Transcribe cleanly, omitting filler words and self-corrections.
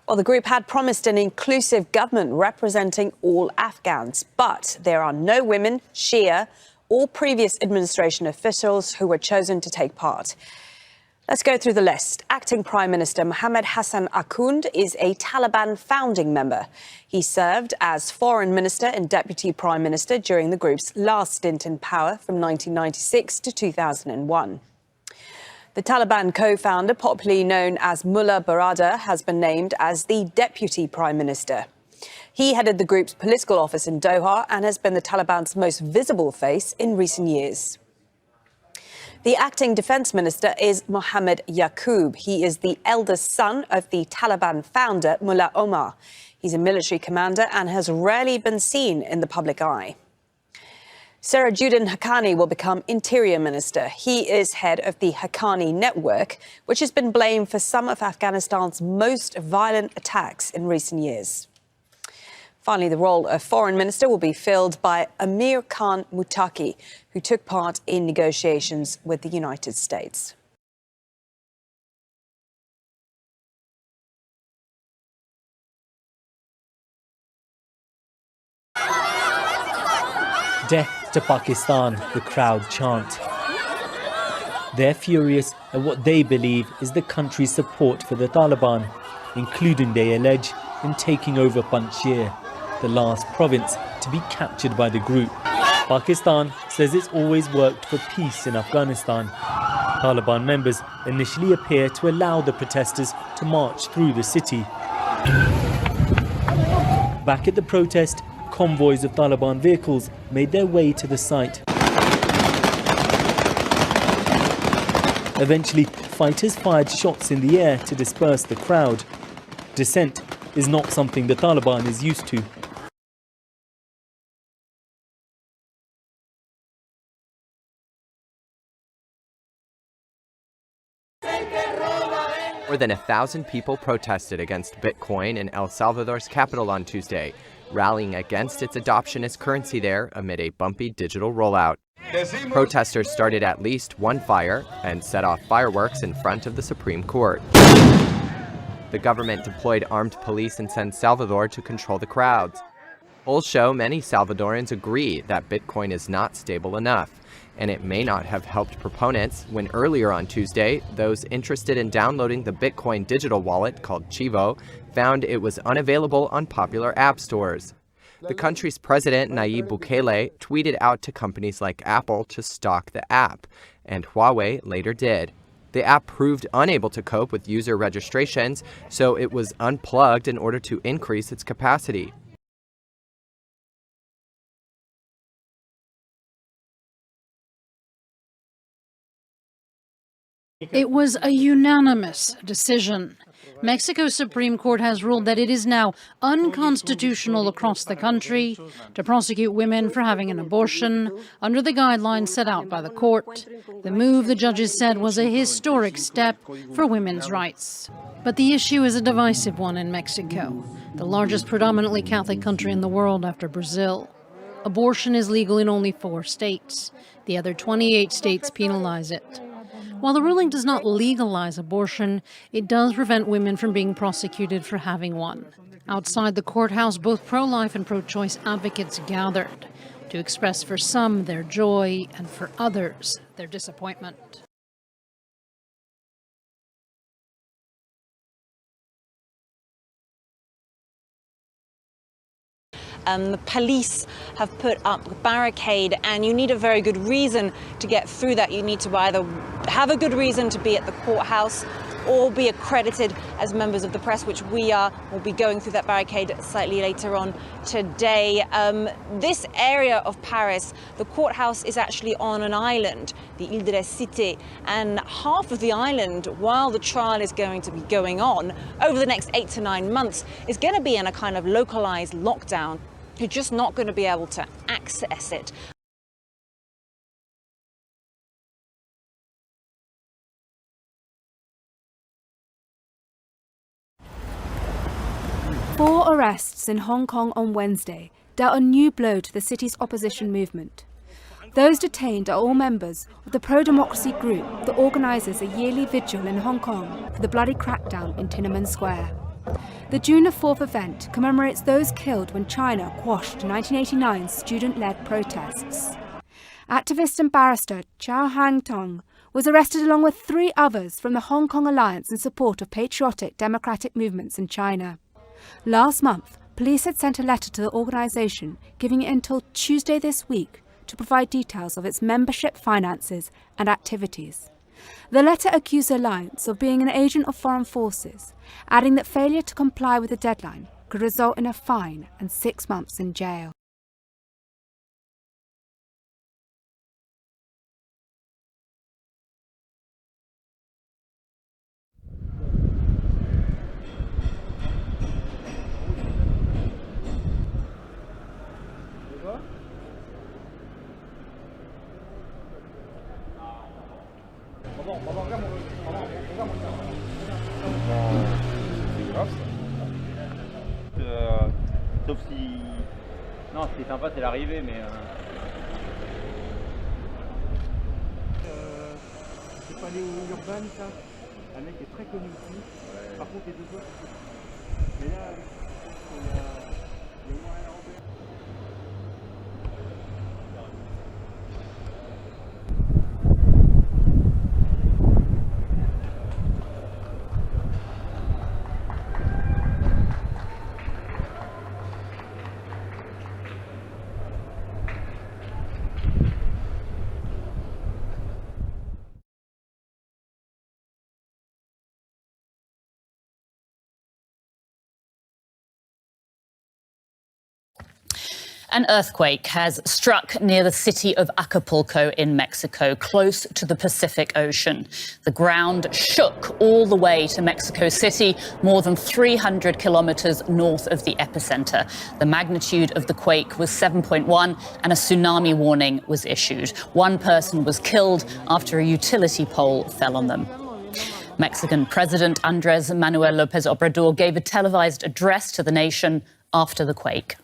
Well, the group had promised an inclusive government representing all Afghans, but there are no women, Shia, or previous administration officials who were chosen to take part. Let's go through the list. Acting Prime Minister Mohammad Hassan Akhund is a Taliban founding member. He served as Foreign Minister and Deputy Prime Minister during the group's last stint in power from 1996 to 2001. The Taliban co-founder, popularly known as Mullah Baradar, has been named as the Deputy Prime Minister. He headed the group's political office in Doha and has been the Taliban's most visible face in recent years. The acting defence minister is Mohammad Yaqub. He is the eldest son of the Taliban founder, Mullah Omar. He's a military commander and has rarely been seen in the public eye. Sirajuddin Haqqani will become Interior Minister. He is head of the Haqqani network, which has been blamed for some of Afghanistan's most violent attacks in recent years. Finally, the role of Foreign Minister will be filled by Amir Khan Muttaqi, who took part in negotiations with the United States. Death to Pakistan, the crowd chant. They're furious at what they believe is the country's support for the Taliban, including, they allege, in taking over Panjshir, the last province to be captured by the group. Pakistan says it's always worked for peace in Afghanistan. Taliban members initially appear to allow the protesters to march through the city. Back at the protest, convoys of Taliban vehicles made their way to the site. Eventually, fighters fired shots in the air to disperse the crowd. Dissent is not something the Taliban is used to. More than 1,000 people protested against Bitcoin in El Salvador's capital on Tuesday, rallying against its adoption as currency there amid a bumpy digital rollout. Protesters started at least one fire and set off fireworks in front of the Supreme Court. The government deployed armed police in San Salvador to control the crowds. Polls show many Salvadorans agree that Bitcoin is not stable enough, and it may not have helped proponents when earlier on Tuesday, those interested in downloading the Bitcoin digital wallet called Chivo found it was unavailable on popular app stores. The country's president, Nayib Bukele, tweeted out to companies like Apple to stock the app, and Huawei later did. The app proved unable to cope with user registrations, so it was unplugged in order to increase its capacity. It was a unanimous decision. Mexico's Supreme Court has ruled that it is now unconstitutional across the country to prosecute women for having an abortion under the guidelines set out by the court. The move, the judges said, was a historic step for women's rights. But the issue is a divisive one in Mexico, the largest predominantly Catholic country in the world after Brazil. Abortion is legal in only 4 states. The other 28 states penalize it. While the ruling does not legalize abortion, it does prevent women from being prosecuted for having one. Outside the courthouse, both pro-life and pro-choice advocates gathered to express for some their joy and for others their disappointment. The police have put up a barricade, and you need a very good reason to get through that. You need to either have a good reason to be at the courthouse or be accredited as members of the press, which we are. We'll be going through that barricade slightly later on today. This area of Paris, the courthouse is actually on an island, the Ile de la Cité, and half of the island, while the trial is going to be going on over the next 8 to 9 months, is going to be in a kind of localized lockdown. You're just not going to be able to access it. Four arrests in Hong Kong on Wednesday dealt a new blow to the city's opposition movement. Those detained are all members of the pro-democracy group that organises a yearly vigil in Hong Kong for the bloody crackdown in Tiananmen Square. The June 4th event commemorates those killed when China quashed 1989's student-led protests. Activist and barrister Chow Hang-tong was arrested along with 3 others from the Hong Kong Alliance in support of patriotic democratic movements in China. Last month, police had sent a letter to the organisation giving it until Tuesday this week to provide details of its membership, finances and activities. The letter accused the alliance of being an agent of foreign forces, adding that failure to comply with the deadline could result in a fine and 6 months in jail. Sauf si... Non, ce qui est sympa, c'est l'arrivée, mais... C'est pas aller au Urban, ça. Un mec est très connu ici. Ouais. Par contre, les 2 autres... Mais là, il y a au moins Alain Robert. An earthquake has struck near the city of Acapulco in Mexico, close to the Pacific Ocean. The ground shook all the way to Mexico City, more than 300 kilometers north of the epicenter. The magnitude of the quake was 7.1 and a tsunami warning was issued. 1 person was killed after a utility pole fell on them. Mexican President Andrés Manuel López Obrador gave a televised address to the nation after the quake.